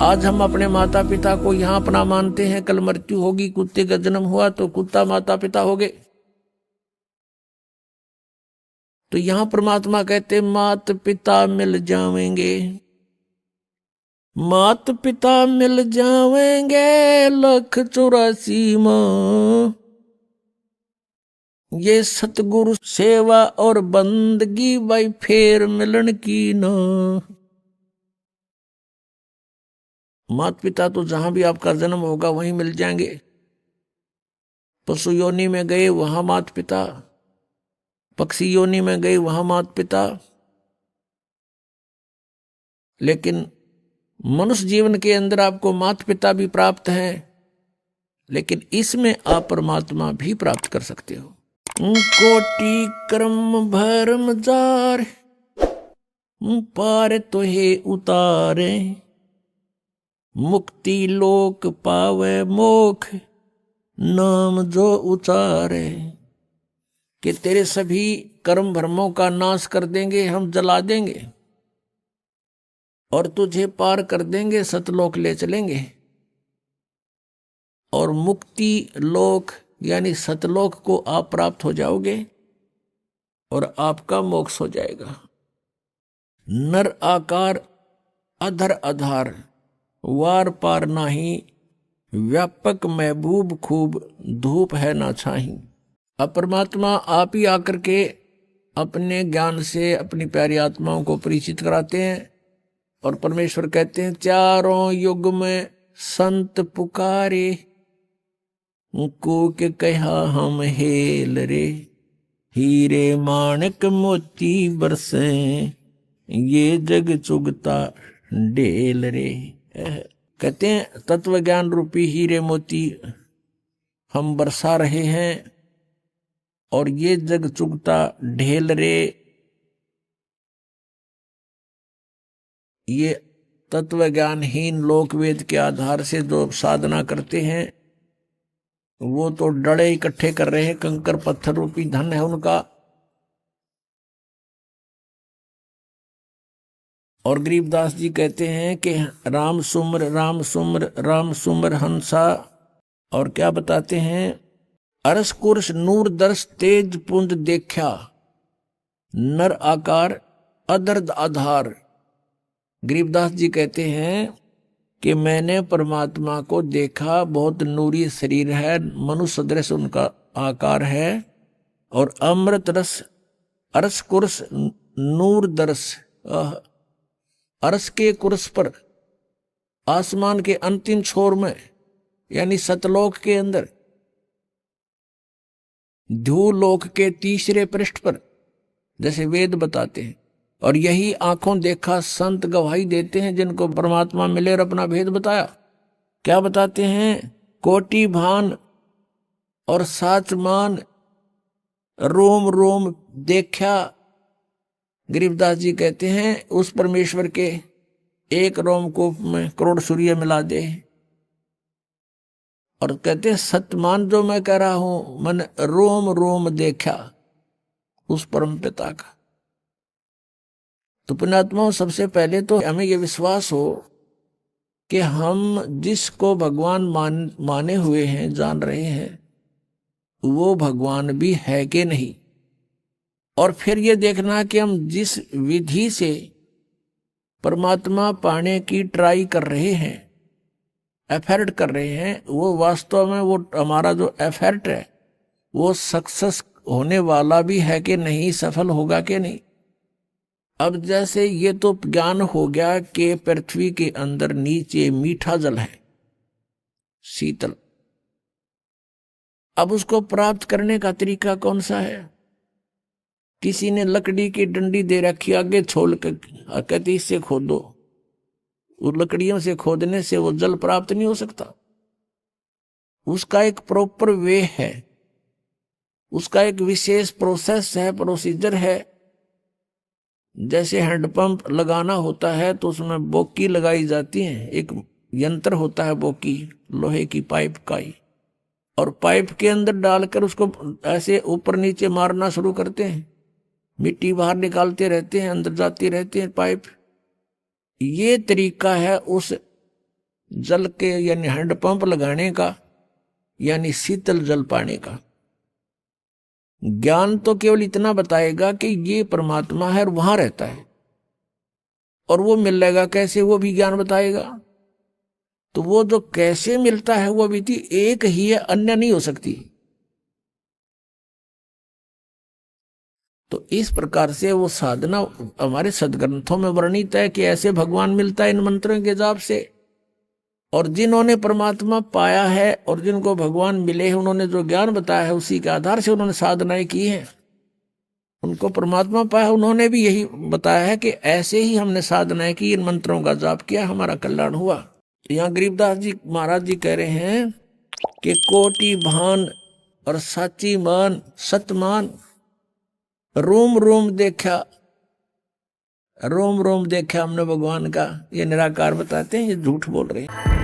आज हम अपने माता पिता को यहाँ अपना मानते हैं, कल मृत्यु होगी, कुत्ते का जन्म हुआ तो कुत्ता माता पिता हो गए। तो यहां परमात्मा कहते मात पिता मिल जावेंगे, मात पिता मिल जावेंगे 184 मां। ये सतगुरु सेवा और बंदगी भाई फेर मिलन की ना। मात पिता तो जहां भी आपका जन्म होगा वहीं मिल जाएंगे। पशु योनि में गए वहां मात पिता, पक्षी योनि में गए वहां मात पिता, लेकिन मनुष्य जीवन के अंदर आपको माता पिता भी प्राप्त है, लेकिन इसमें आप परमात्मा भी प्राप्त कर सकते हो। कोटि कर्म भरम जार पार तो हे उतारे, मुक्ति लोक पावे मोख नाम जो उचारे। कि तेरे सभी कर्म भरमों का नाश कर देंगे, हम जला देंगे और तुझे पार कर देंगे, सतलोक ले चलेंगे और मुक्ति लोक यानी सतलोक को आप प्राप्त हो जाओगे और आपका मोक्ष हो जाएगा। नर आकार अधर आधार वार पार नाही, व्यापक महबूब खूब धूप है ना छाही। अब परमात्मा आप ही आकर के अपने ज्ञान से अपनी प्यारी आत्माओं को परिचित कराते हैं और परमेश्वर कहते हैं चारों युग में संत पुकारे, को के कहा हम हेल रे, हीरे माणक मोती बरसे ये जग चुगता ढेल रे। कहते हैं तत्व ज्ञान रूपी हीरे मोती हम बरसा रहे हैं और ये जग चुगता ढेल रे। ये तत्व ज्ञानहीन लोक वेद के आधार से जो साधना करते हैं वो तो डड़े इकट्ठे कर रहे हैं, कंकर पत्थर रूपी धन है उनका। और गरीबदास जी कहते हैं कि राम सुमर राम सुमर राम सुमर हंसा। और क्या बताते हैं, अरस कुर्श नूर दर्श तेज पुंज देखा, नर आकार अदर्द आधार। गरीबदास जी कहते हैं कि मैंने परमात्मा को देखा, बहुत नूरी शरीर है, मनुष्य सदृश उनका आकार है और अमृत रस अरस कुर्स नूर दर्श। अरस के कुर्स पर आसमान के अंतिम छोर में यानी सतलोक के अंदर, ध्यूलोक के तीसरे पृष्ठ पर जैसे वेद बताते हैं। और यही आंखों देखा संत गवाही देते हैं जिनको परमात्मा मिले और अपना भेद बताया। क्या बताते हैं, कोटि भान और साच मान रोम रोम देखा। गरीबदास जी कहते हैं उस परमेश्वर के एक रोमकूप में करोड़ सूर्य मिला दे। और कहते हैं सतमान जो मैं कह रहा हूं मैंने रोम रोम देखा उस परम पिता का। तो पुण्यात्माओं, सबसे पहले तो हमें यह विश्वास हो कि हम जिसको भगवान माने हुए हैं, जान रहे हैं, वो भगवान भी है कि नहीं। और फिर ये देखना कि हम जिस विधि से परमात्मा पाने की ट्राई कर रहे हैं, एफर्ट कर रहे हैं, वो वास्तव में वो हमारा जो एफर्ट है वो सक्सेस होने वाला भी है कि नहीं, सफल होगा कि नहीं। अब जैसे ये तो ज्ञान हो गया कि पृथ्वी के अंदर नीचे मीठा जल है, शीतल। अब उसको प्राप्त करने का तरीका कौन सा है? किसी ने लकड़ी की डंडी दे रखी आगे छोड़ कर, कहती इससे खोदो। उन लकड़ियों से खोदने से वो जल प्राप्त नहीं हो सकता। उसका एक प्रॉपर वे है, उसका एक विशेष प्रोसेस है, प्रोसीजर है। जैसे हैंडपंप लगाना होता है तो उसमें बोकी लगाई जाती है, एक यंत्र होता है बोकी, लोहे की पाइप का ही, और पाइप के अंदर डालकर उसको ऐसे ऊपर नीचे मारना शुरू करते हैं, मिट्टी बाहर निकालते रहते हैं, अंदर जाती रहती है पाइप। ये तरीका है उस जल के यानी हैंडपंप लगाने का, यानी शीतल जल पाने का। ज्ञान तो केवल इतना बताएगा कि ये परमात्मा है और वहां रहता है, और वो मिलेगा कैसे, वो भी ज्ञान बताएगा। तो वो जो कैसे मिलता है वो विधि एक ही है, अन्य नहीं हो सकती। तो इस प्रकार से वो साधना हमारे सदग्रंथों में वर्णित है कि ऐसे भगवान मिलता है इन मंत्रों के जाप से। और जिन्होंने परमात्मा पाया है और जिनको भगवान मिले हैं, उन्होंने जो ज्ञान बताया है उसी के आधार से उन्होंने साधनाएं की हैं, उनको परमात्मा पाया, उन्होंने भी यही बताया है कि ऐसे ही हमने साधनाएं की, इन मंत्रों का जाप किया, हमारा कल्याण हुआ। यहाँ गरीबदास जी महाराज जी कह रहे हैं कि कोटि भान और साची मान सतमान, रोम रोम देखा, रोम रोम देखा हमने भगवान का। ये निराकार बताते हैं, ये झूठ बोल रहे हैं।